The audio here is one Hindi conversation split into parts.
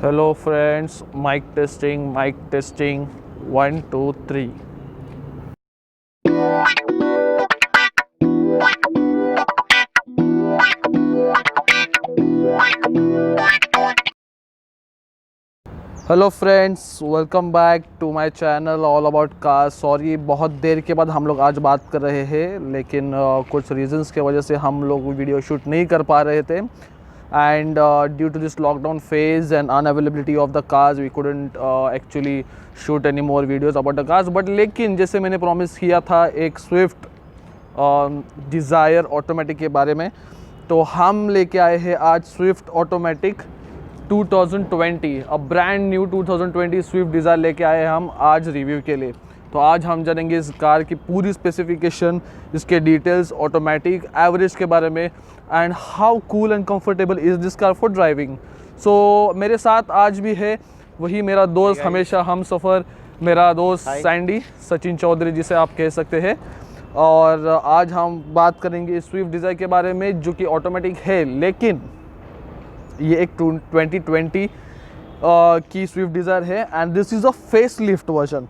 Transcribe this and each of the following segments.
Hello friends, mike testing 1 2 3। Hello friends, welcome back to my channel all about car. Sorry, बहुत देर के बाद हम लोग आज बात कर रहे हैं, लेकिन कुछ रीजंस के वजह से हम लोग वीडियो शूट नहीं कर पा रहे थे। And due to this lockdown phase and unavailability of the cars, we couldn't actually shoot any more videos about the cars. But लेकिन जैसे मैंने प्रॉमिस किया था एक स्विफ्ट डिज़ायर ऑटोमेटिक के बारे में, तो हम लेके आए हैं आज स्विफ्ट ऑटोमेटिक 2020, अब ब्रांड न्यू 2020 स्विफ्ट डिज़ायर लेके आए हैं हम आज रिव्यू के लिए। तो आज हम जानेंगे इस कार की पूरी स्पेसिफिकेशन, इसके डिटेल्स, ऑटोमेटिक, एवरेज के बारे में, and how cool and comfortable is this car for driving. So मेरे साथ आज भी है वही मेरा दोस्त, हमेशा हम सफ़र, मेरा दोस्त सैंडी, सचिन चौधरी जिसे आप कह सकते हैं। और आज हम बात करेंगे स्विफ्ट डिज़ायर के बारे में, जो कि ऑटोमेटिक है, लेकिन ये एक 2020 की स्विफ्ट डिज़ायर है and this is a face lift version.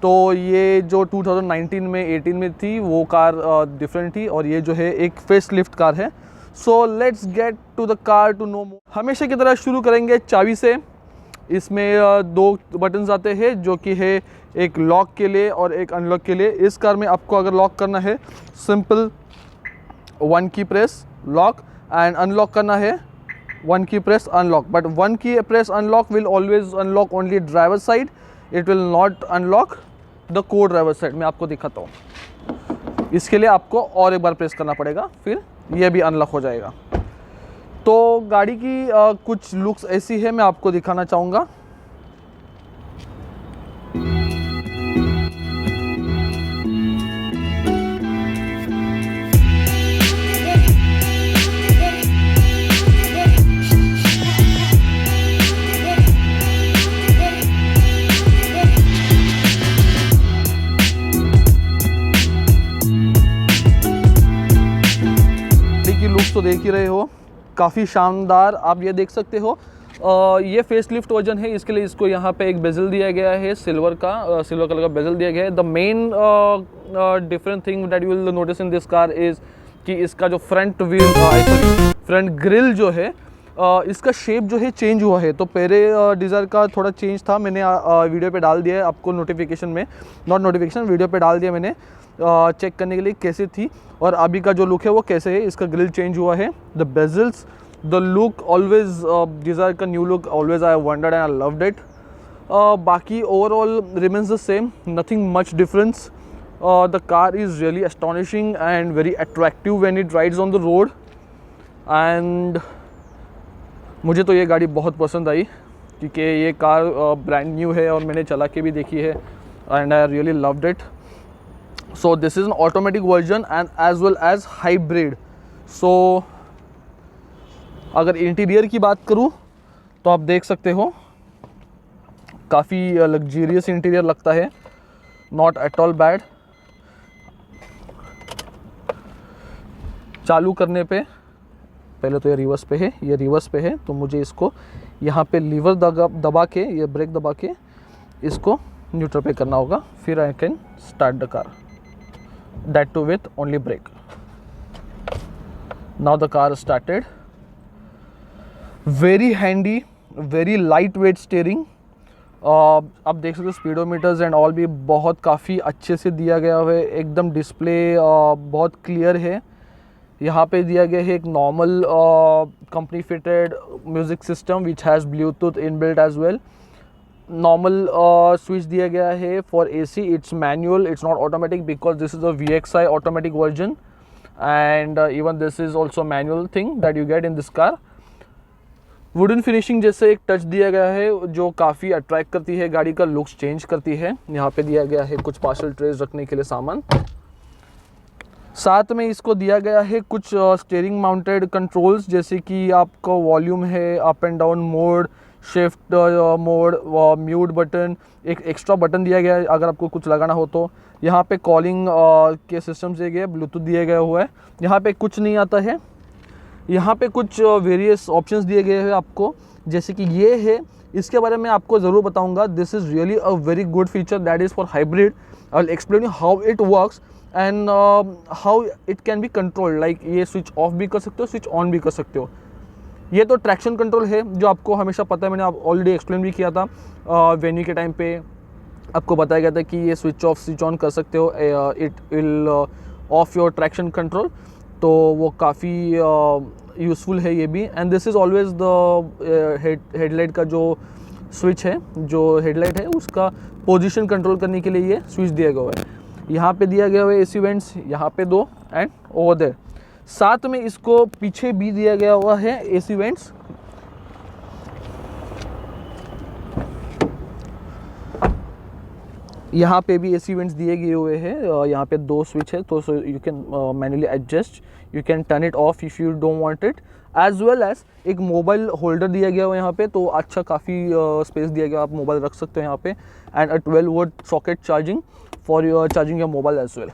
तो ये जो 2019 में 18 में थी वो कार डिफरेंट थी, और ये जो है एक फेस लिफ्ट कार है। So let's get to the car to know more. हमेशा की तरह शुरू करेंगे चाबी से। इसमें दो बटन्स आते हैं, जो कि है एक लॉक के लिए और एक अनलॉक के लिए। इस कार में आपको अगर लॉक करना है, सिंपल 1 की प्रेस लॉक, एंड अनलॉक करना है 1 की प्रेस अनलॉक। बट 1 की press unlock will always unlock only driver side, it will not unlock the को ड्राइवर साइड। मैं आपको दिखाता हूँ। इसके लिए आपको और एक बार प्रेस करना पड़ेगा, फिर ये भी अनलॉक हो जाएगा। तो गाड़ी की कुछ लुक्स ऐसी है, मैं आपको दिखाना चाहूँगा। तो देख ही रहे हो, काफ़ी शानदार। आप ये देख सकते हो, ये फेस लिफ्ट वर्जन है, इसके लिए इसको यहाँ पे एक बेजल दिया गया है, सिल्वर कलर का बेजल दिया गया है। The main different thing that you will notice in this car is कि इसका जो फ्रंट ग्रिल जो है, इसका शेप जो है चेंज हुआ है। तो पहले डिज़ायर का थोड़ा चेंज था, मैंने वीडियो पे डाल दिया है आपको नोटिफिकेशन में, वीडियो पे डाल दिया मैंने चेक करने के लिए कैसे थी, और अभी का जो लुक है वो कैसे है। इसका ग्रिल चेंज हुआ है, the bezels, the look always, Dzire का new look always I wondered and I loved it. बाकी overall remains the same, nothing much difference. The car is really astonishing and very attractive when it rides on the road, and मुझे तो ये गाड़ी बहुत पसंद आई, क्योंकि ये कार ब्रांड न्यू है और मैंने चला के भी देखी है, and I really loved it. So this is an automatic version and as well as hybrid. So अगर इंटीरियर की बात करूँ तो आप देख सकते हो, काफ़ी लग्जरियस इंटीरियर लगता है, नॉट एट ऑल बैड। चालू करने पे पहले तो ये रिवर्स पे है, तो मुझे इसको यहाँ पे लीवर दबा के, ये ब्रेक दबा के इसको न्यूट्रल पे करना होगा, फिर I can start the car, that too with only brake. Now the car started. Very handy, very lightweight steering. आप देख सकते हो स्पीडोमीटर्स एंड ऑल भी बहुत काफ़ी अच्छे से दिया गया है, एकदम डिस्प्ले बहुत क्लियर है। यहाँ पे दिया गया है एक normal company fitted music system which has Bluetooth inbuilt as well. Normal switch दिया गया है for AC, it's manual, it's not automatic because this is a VXI automatic version, and even this is also manual thing that you get in this car. Wooden finishing जैसे एक टच दिया गया है, जो काफ़ी अट्रैक्ट करती है, गाड़ी का लुक्स चेंज करती है। यहाँ पे दिया गया है कुछ पार्सल ट्रेज रखने के लिए सामान, साथ में इसको दिया गया है कुछ स्टीयरिंग माउंटेड कंट्रोल्स, जैसे कि आपका वॉल्यूम है, up and down mode, shift mode, mute button, एक एक्स्ट्रा बटन दिया गया है अगर आपको कुछ लगाना हो तो। यहाँ पे कॉलिंग के सिस्टम दिए गए, ब्लूटूथ दिया गया हुआ है। यहाँ पे कुछ नहीं आता है, यहाँ पे कुछ वेरियस ऑप्शंस दिए गए हैं आपको, जैसे कि ये है इसके बारे में आपको ज़रूर बताऊंगा. This is really a very good feature that is for hybrid. I will explain you how it works and how it can be controlled. Like ये स्विच ऑफ भी कर सकते हो, स्विच ऑन भी कर सकते हो. ये तो ट्रैक्शन कंट्रोल है जो आपको हमेशा पता है, मैंने आप ऑलरेडी एक्सप्लेन भी किया था वेन्यू के टाइम पे. आपको बताया गया था कि ये स्विच ऑफ स्विच ऑन कर सकते हो, it will of your traction control. तो वो काफ़ी यूज़फुल है ये भी. And this is always the headlight का जो स्विच है, जो हेडलाइट है उसका पोजीशन कंट्रोल करने के लिए ये स्विच दिया गया है. यहाँ पे दिया गया है एसी वेंट्स, यहाँ पे 2 एंड ओवर देयर. साथ में इसको पीछे भी दिया गया हुआ है एसी वेंट्स. यहाँ पे भी एसी वेंट्स दिए गए हुए हैं. यहाँ पे 2 स्विच है तो you can manually adjust, you can turn it off if you don't want it. As well as एक मोबाइल होल्डर दिया गया हुआ है यहाँ पे, तो अच्छा काफ़ी स्पेस दिया गया, आप मोबाइल रख सकते हो यहाँ पे. And a 12 volt socket charging for your charging your mobile as well.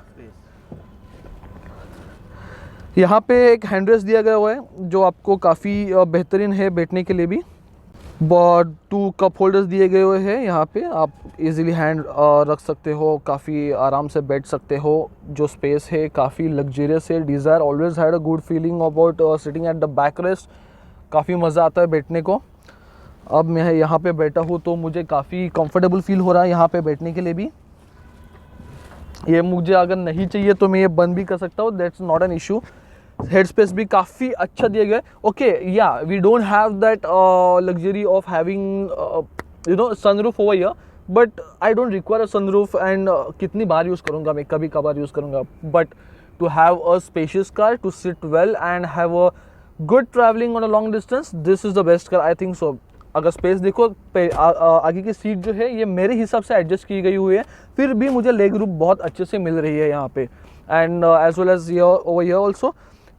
यहाँ पे एक हैंड रेस्ट दिया गया हुआ है जो आपको काफ़ी बेहतरीन है बैठने के लिए भी. 2 कप होल्डर्स दिए गए हुए हैं यहाँ पे, आप इजीली हैंड रख सकते हो, काफ़ी आराम से बैठ सकते हो. जो स्पेस है काफ़ी लग्जरियस है. Desire always had a good feeling about sitting at the back rest. काफ़ी मज़ा आता है बैठने को. अब मैं यहाँ पे बैठा हूँ तो मुझे काफ़ी कंफर्टेबल फील हो रहा है यहाँ पे बैठने के लिए भी. ये मुझे अगर नहीं चाहिए तो मैं ये बंद भी कर सकता हूँ, that's not an issue. Head space भी काफ़ी अच्छा दिया गया है. Okay, yeah we don't have that luxury of having you know sunroof over here, but I don't require a sunroof. And कितनी बार यूज़ करूँगा मैं, कभी कभार यूज़ करूँगा. But to have a spacious car, to sit well and have a good travelling on a long distance, this is the best car I think so. अगर स्पेस देखो, आगे की सीट जो है ये मेरे हिसाब से एडजस्ट की गई हुई है, फिर भी मुझे लेग रूम बहुत अच्छे से मिल रही है यहाँ पे. And as well as over here also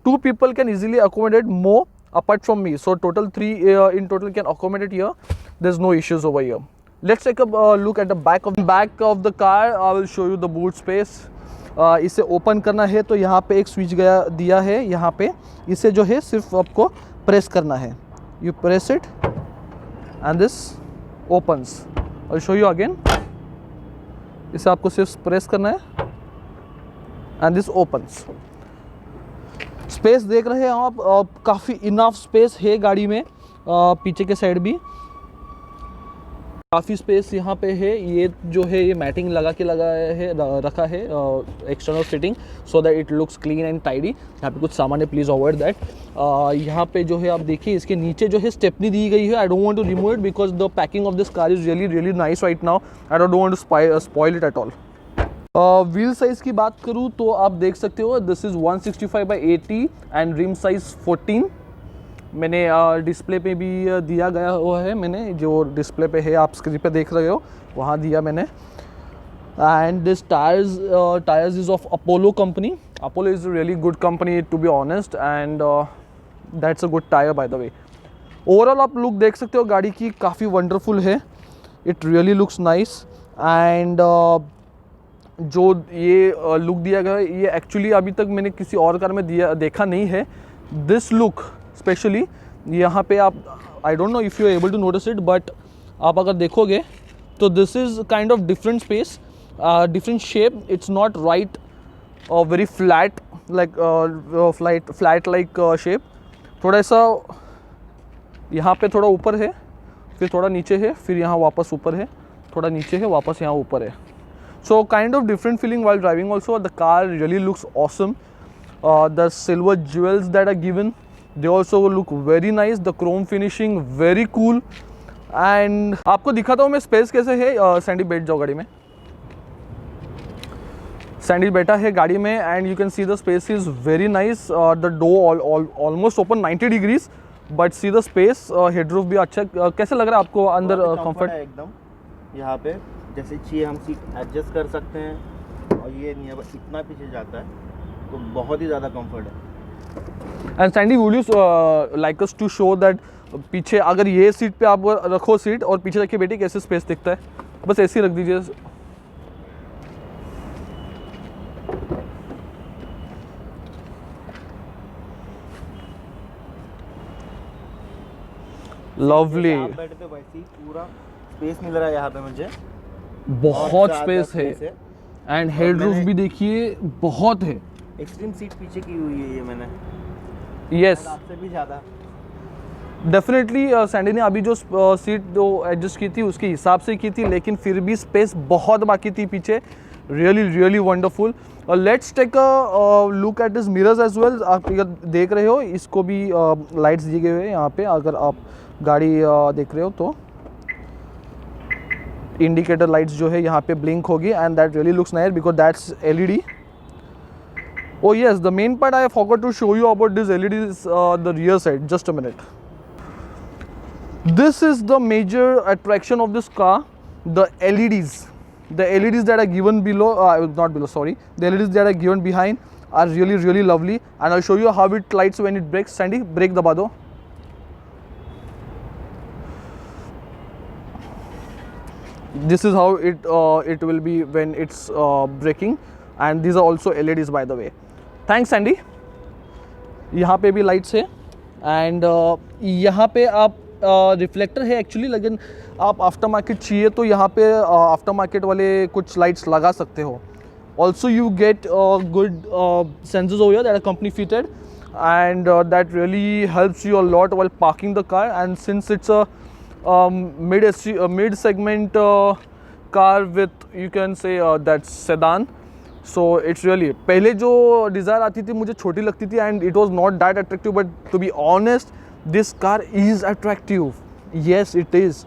2 people can easily accommodate more apart from me, so total 3 in total can accommodate here. There's no issues over here. Let's take a look at the back of the car. I will show you the boot space. इसे ओपन करना है तो यहाँ पे एक स्विच दिया है यहाँ पे. इसे जो है सिर्फ आपको प्रेस करना है. You press it and this opens. I'll show you again. इसे आपको सिर्फ प्रेस करना है and this opens. स्पेस देख रहे हैं आप, काफ़ी इनफ स्पेस है गाड़ी में. पीछे के साइड भी काफ़ी स्पेस यहाँ पे है. ये जो है ये मैटिंग रखा है external fitting, so that it looks clean and tidy. यहाँ पे कुछ सामान है, प्लीज़ अवॉइड दैट. यहाँ पे जो है आप देखिए इसके नीचे जो है स्टेपनी दी गई है. I don't want to remove it because the packing of this car is really really nice right now. I don't want to spoil it at all. Wheel size की बात करूँ तो आप देख सकते हो this is 165/80 and rim size 14. मैंने डिस्प्ले पे भी दिया गया हुआ है, मैंने जो डिस्प्ले पे है आप स्क्रीन पे देख रहे हो वहाँ दिया मैंने. And this tyres is of Apollo company. Apollo is really good company to be honest, and that's a good tyre by the way. Overall आप लुक देख सकते हो गाड़ी की, काफ़ी वंडरफुल है. It really looks nice. And जो ये लुक दिया गया है ये एक्चुअली अभी तक मैंने किसी और कार में देखा नहीं है. दिस लुक स्पेशली यहाँ पे आप, I don't know if you are able to notice it, but आप अगर देखोगे तो this is kind of different space, different shape. It's not right very flat like flat like shape. थोड़ा सा यहाँ पे थोड़ा ऊपर है, फिर थोड़ा नीचे है, फिर यहाँ वापस ऊपर है, थोड़ा नीचे है, वापस यहाँ ऊपर है. So kind of different feeling while driving also. The car really looks awesome. The silver jewels that are given, they also look very nice. The chrome finishing very cool. And आपको दिखाता हूँ मैं स्पेस कैसे है. सैंडी बैठ जाओ गाड़ी में. सैंडी बैठा है गाड़ी में and you can see the space is very nice. The door almost open 90 degrees. But see the space, headroof भी अच्छा. कैसे लग रहा है आपको अंदर कंफर्ट? एकदम यहाँ पे जैसे चाहिए हम सीट एडजस्ट कर सकते हैं, और ये नहीं है बस इतना पीछे जाता है, तो बहुत ही ज़्यादा कंफर्ट है. And Sandy would you like us to show that पीछे अगर ये सीट पे आप रखो सीट और पीछे रखिए बेटी कैसे स्पेस दिखता है. बस ऐसे ही रख दीजिए. Lovely. जैसे आप बैठे थे वैसे ही पूरा स्पेस मिल रहा है यहाँ पे मुझे। बहुत ज़्यादा स्पेस है space एंड हेड रूफ मैंने- भी देखिए बहुत है। एक्सट्रीम सीट पीछे की हुई है ये मैंने, यस आपसे भी ज़्यादा। डेफिनेटली सैंडी ने अभी जो सीट जो एडजस्ट की थी उसके हिसाब से की थी, लेकिन फिर भी स्पेस बहुत बाकी थी पीछे। Really really wonderful. Let's take a look at this mirrors as well. आप ये देख रहे हो, इसको भी लाइट्स दिए गए हुए हैं यहाँ पे। अगर आप गाड़ी देख रहे हो तो इंडिकेटर लाइट्स जो है यहाँ पे ब्लिंक होगी and that really looks nice because that's LED. Oh yes, the main part I forgot to show you about this LED is the rear side. Just a minute. This is the major attraction of this car, the LEDs. The LEDs that are given below, not below, sorry. The LEDs that are given behind are really, really lovely. And I'll show you how it lights when it brakes. Sandy, brake daba do. This is how it will be when it's braking. And these are also LEDs by the way. Thanks Sandy. यहाँ पे भी लाइट्स है एंड यहाँ पे आप रिफ्लेक्टर है एक्चुअली, लेकिन आप आफ्टर मार्केट चाहिए तो यहाँ पे आफ्टर मार्केट वाले कुछ लाइट्स लगा सकते हो। Also you get good sensors over that are company fitted and that really helps you a lot while parking the car and since it's a mid segment car with you can say that's sedan. So it's really, पहले जो डिज़ायर आती थी मुझे छोटी लगती थी and it was not that attractive, but to be honest this car is attractive. Yes it is.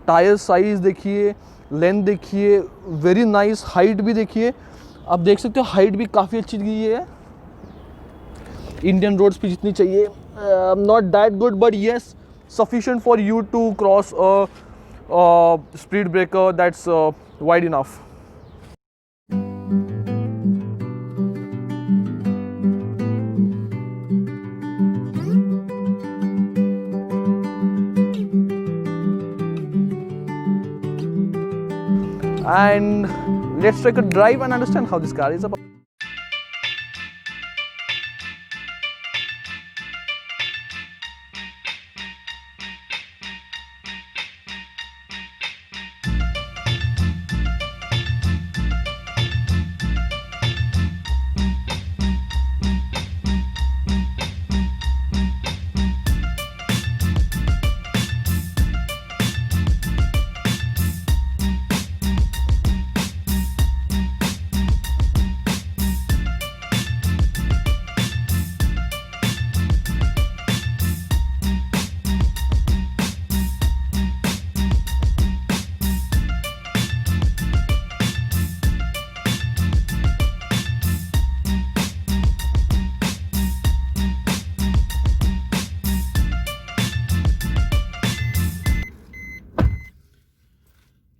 Tyre size देखिए, लेंथ देखिए, वेरी नाइस। हाइट भी देखिए, आप देख सकते हो हाइट भी काफ़ी अच्छी दी है इंडियन रोड्स पे जितनी चाहिए। Not that good but yes sufficient for you to cross speed breaker that's wide enough. And let's take a drive and understand how this car is about.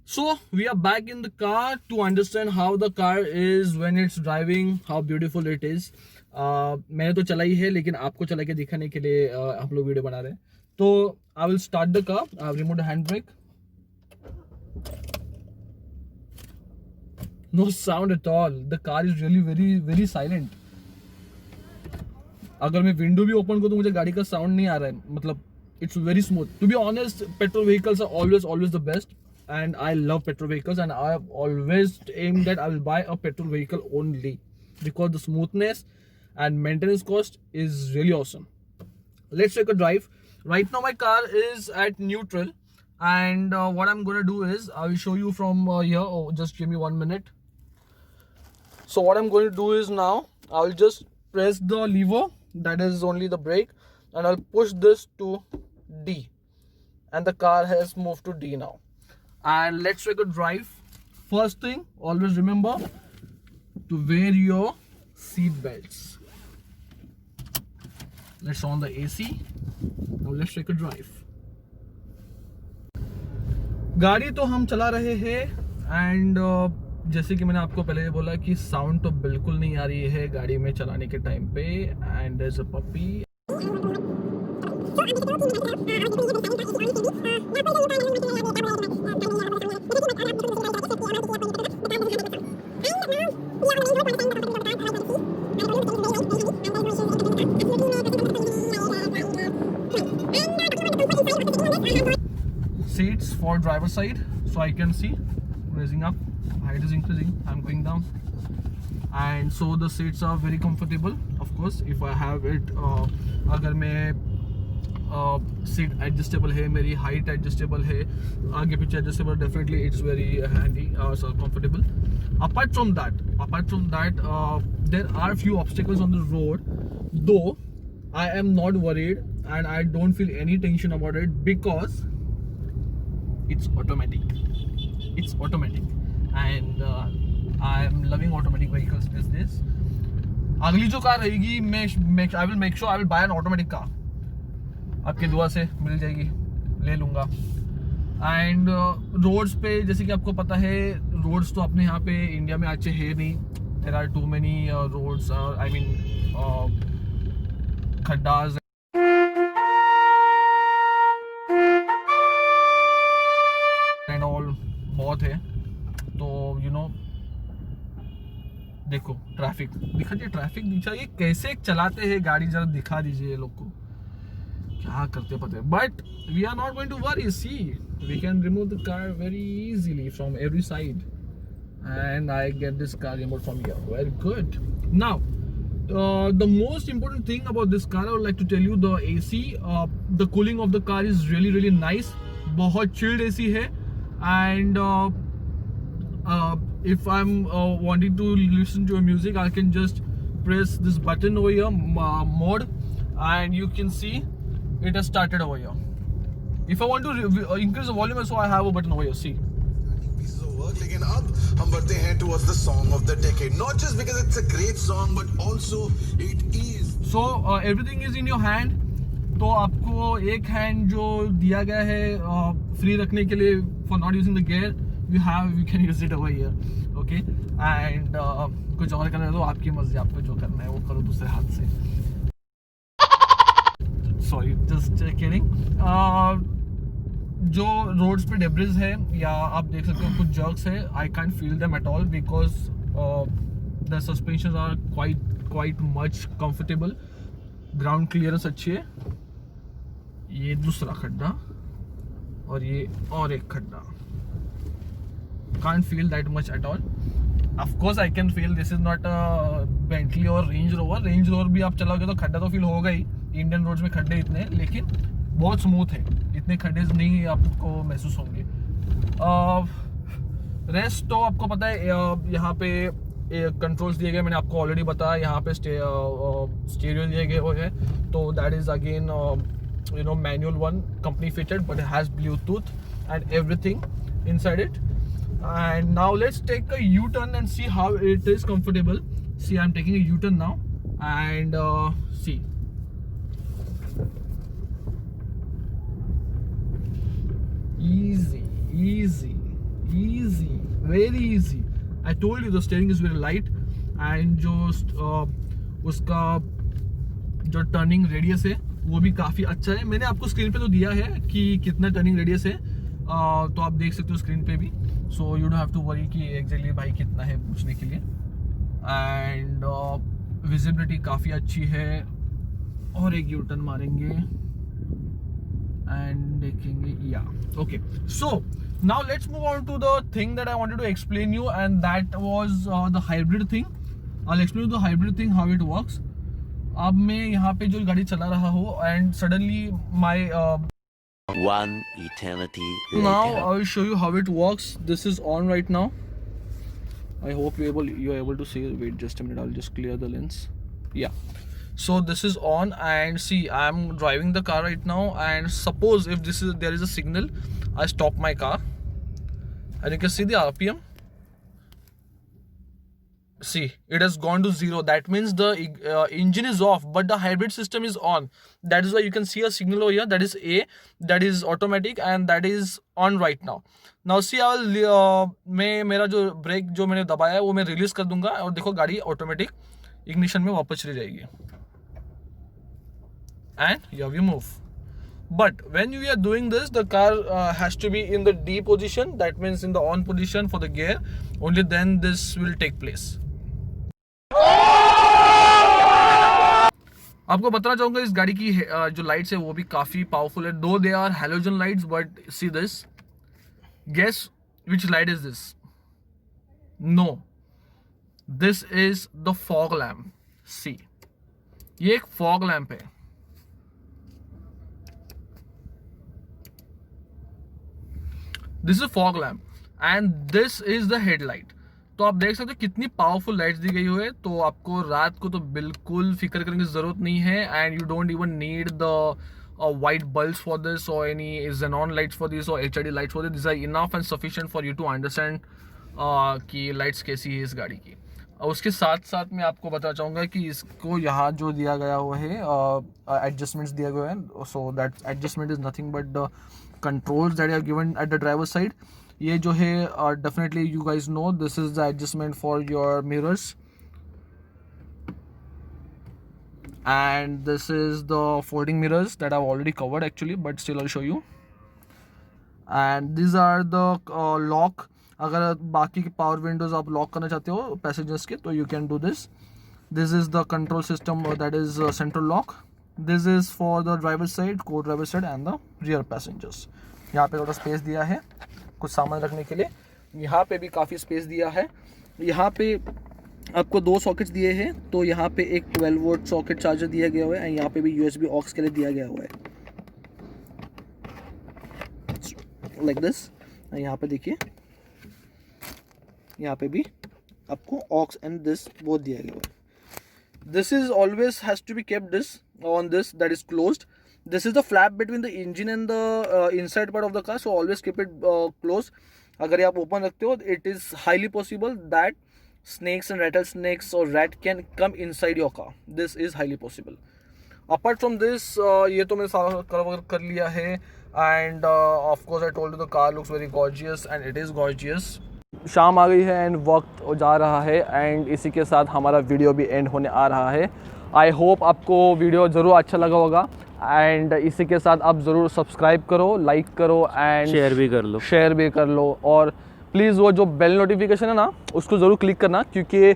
So we are back in the car to understand how the car is when it's driving, how beautiful it is. मैंने तो चलाई है लेकिन आपको चला के दिखाने के लिए हम लोग वीडियो बना रहे हैं। तो I will start the car. I will remove the handbrake. No sound at all. The car is really very silent. अगर मैं विंडो भी ओपन करूँ तो मुझे गाड़ी का साउंड नहीं आ रहा है, मतलब it's very smooth. To be honest, petrol vehicles are always the best. And I love petrol vehicles and I have always aimed that I will buy a petrol vehicle only because the smoothness and maintenance cost is really awesome. Let's take a drive. Right now my car is at neutral and what I'm gonna do is I will show you from here. Oh, just give me 1 minute. So what I'm going to do is now I will just press the lever, that is only the brake, and I'll push this to D and the car has moved to D now. And let's take a drive. First thing, always remember to wear your seat belts. Let's on the AC. Now let's take a drive. गाड़ी तो हम चला रहे हैं एंड जैसे कि मैंने आपको पहले बोला कि साउंड तो बिल्कुल नहीं आ रही है गाड़ी में चलाने के टाइम पे। And there is a puppy. for driver side, so I can see raising up, height is increasing, I'm going down, and so the seats are very comfortable. Of course, if I have it, अगर मैं सीट एडजस्टेबल है, मेरी हाइट एडजस्टेबल है, आगे पीछे adjustable, definitely it's very handy, comfortable. Apart from that, there are few obstacles on the road, though I am not worried and I don't feel any tension about it because it's automatic. And I am loving automatic vehicles these days. अगली जो कार रहेगी, I will make sure I will buy an automatic car. आपके दुआ से मिल जाएगी, ले लूँगा. एंड रोड्स पे जैसे कि आपको पता है, रोड्स तो अपने यहाँ पे इंडिया में अच्छे है नहीं. There are too many roads, I mean खड्डास एंड ऑल बहुत है. तो यू नो, देखो ट्रैफिक दिखा दीजिए, ट्रैफिक दिखा, ये कैसे चलाते हैं गाड़ी, जरा दिखा दीजिए ये लोग को, क्या करते पता है. But we are not going to worry, see we can remove the car very easily from every side and I get this car removed from here. Very good. Now the most important thing about this car, I would like to tell you, the AC, the cooling of the car is really nice. बहुत chilled AC है. And if I'm wanting to listen to a music, I can just press this button over here, mode, and you can see it has started over here. If I want to increase the volume, so I have a button over here, see. Pieces of work, लेकिन अब हम बढ़ते हैं towards the song of the decade. Not just because it's a great song, but also it is. So everything is in your hand. तो आपको एक हैंड जो दिया गया है फ्री रखने के लिए, for not using the gear, you can use it over here, okay? And कुछ और करना है तो आपकी मर्जी, आपको जो करना है वो करो दूसरे हाथ से. Sorry, just kidding. जो रोड्स पे डेब्रिज है, या आप देख सकते हो कुछ जर्क्स है, I can't feel them at all because the suspension are quite much comfortable. Ground clearance अच्छी है. ये दूसरा खड्डा और ये और एक खड्डा, can't feel that much at all. Of course I can feel this is not a Bentley और Range Rover भी आप चलाओगे तो खड्डा तो फील होगा ही. इंडियन रोड्स में खड्डे इतने, लेकिन बहुत स्मूथ है, इतने खड्डे नहीं आपको महसूस होंगे. रेस्ट तो आपको पता है, यहाँ पे कंट्रोल्स दिए गए, मैंने आपको ऑलरेडी बताया. यहाँ पे स्टीरियो दिए गए हुए हैं, तो that is again you know manual one, company fitted, but it has Bluetooth and everything inside it. And now let's take a U-turn and see how it is comfortable. See, I'm taking a U-turn now, and see, easy, very easy. I told you the steering is very light, and जो उसका जो टर्निंग रेडियस है वो भी काफ़ी अच्छा है. मैंने आपको स्क्रीन पे तो दिया है कि कितना टर्निंग रेडियस है, तो आप देख सकते हो स्क्रीन पे भी. So you don't have to worry कि एग्जैक्टली भाई कितना है पूछने के लिए. एंड विजिबिलिटी काफ़ी अच्छी है. और एक यू टर्न मारेंगे एंड देखेंगे, या okay. So now let's move on to the thing that I wanted to explain you, and that was the hybrid thing. I will explain the hybrid thing, how it works. अब मैं यहाँ पे जो गाड़ी चला रहा हूँ, and suddenly my One eternity later. now I will show you how it works. This is on right now. I hope you are able to see. Wait just a minute, I'll just clear the lens. Yeah, so this is on, and see, I'm driving the car right now, and suppose if there is a signal, I stop my car and you can see the RPM. See, it has gone to 0. That means the engine is off, but the hybrid system is on. That is why you can see a signal over here, that is A, that is automatic, and that is on right now. Now see, I will मैं मेरा जो ब्रेक जो मैंने दबाया है वो मैं रिलीज कर दूंगा, और देखो गाड़ी ऑटोमेटिक इग्निशन में वापस चली जाएगी. And here we move. But when you are doing this, the car has to be in the D position, that means in the on position for the gear. Only then this will take place. आपको बताना चाहूँगा इस गाड़ी की जो लाइट्स है वो भी काफ़ी पावरफुल है. Though they are halogen lights, but see this, Guess which light is this? No, this is the fog lamp. See, ये एक fog lamp है. This is a fog lamp and this is the headlight. तो आप देख सकते हो कितनी पावरफुल लाइट्स दी गई हुई है. तो आपको रात को तो बिल्कुल फिक्र करने की जरूरत नहीं है. And you don't even need the white bulbs for this or any xenon lights for this or HID lights for this. These are enough and sufficient for you to understand कि लाइट्स कैसी है इस गाड़ी की. और उसके साथ साथ मैं आपको बताना चाहूँगा कि इसको यहाँ जो दिया गया हुआ है एडजस्टमेंट्स दिया गया है. So that adjustment is nothing but the controls that are given at the driver side. ये जो है definitely you guys know this is the adjustment for your mirrors. And this is the folding mirrors that I've already covered actually, but still I'll show you. And these are the lock. अगर बाकी के पावर विंडोज आप लॉक करना चाहते हो पैसेंजर्स के तो you can do this. This is the control system that is central lock. This is for the driver side, co-driver side and the rear passengers. यहाँ पे थोड़ा स्पेस दिया है कुछ सामान रखने के लिए. यहाँ पे भी काफ़ी स्पेस दिया है. यहाँ पे आपको 2 सॉकेट्स दिए हैं. तो यहाँ पे एक 12 वोल्ट सॉकेट चार्जर दिया गया हुआ है एंड यहाँ पे भी USB ऑक्स के लिए दिया गया हुआ है लाइक दिस. यहाँ पे देखिए यहाँ पे भी आपको ऑक्स एंड दिस वो दिया गया हुआ है. This is always has to be kept this on this that is closed. This is the flap between the engine and the inside part of the car. So always keep it close. अगर आप ओपन रखते हो it is highly possible that snakes and rattlesnakes or rat can come inside your car. This is highly possible. Apart from this, ये तो मैंने सारा कवर कर लिया है. And of course I told you the car looks very gorgeous and it is gorgeous. शाम आ गई है एंड वक्त जा रहा है एंड इसी के साथ हमारा वीडियो भी एंड होने आ रहा है. आई होप आपको वीडियो ज़रूर अच्छा लगा होगा एंड इसी के साथ आप ज़रूर सब्सक्राइब करो, लाइक करो एंड शेयर भी कर लो. और प्लीज़ वो जो बेल नोटिफिकेशन है ना उसको ज़रूर क्लिक करना क्योंकि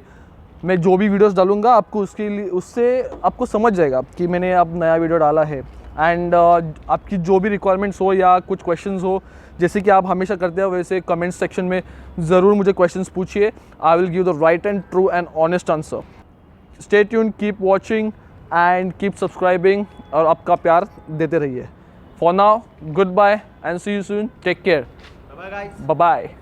मैं जो भी वीडियोस डालूँगा आपको उसके लिए उससे आपको समझ जाएगा कि मैंने अब नया वीडियो डाला है. एंड आपकी जो भी रिक्वायरमेंट्स हो या कुछ क्वेश्चंस हो जैसे कि आप हमेशा करते हो वैसे कमेंट सेक्शन में ज़रूर मुझे क्वेश्चंस पूछिए. I will give the right and true and honest answer. Stay tune, keep watching and keep subscribing और आपका प्यार देते रहिए. For now good bye and see you soon. Take care. Bye guys. Bye.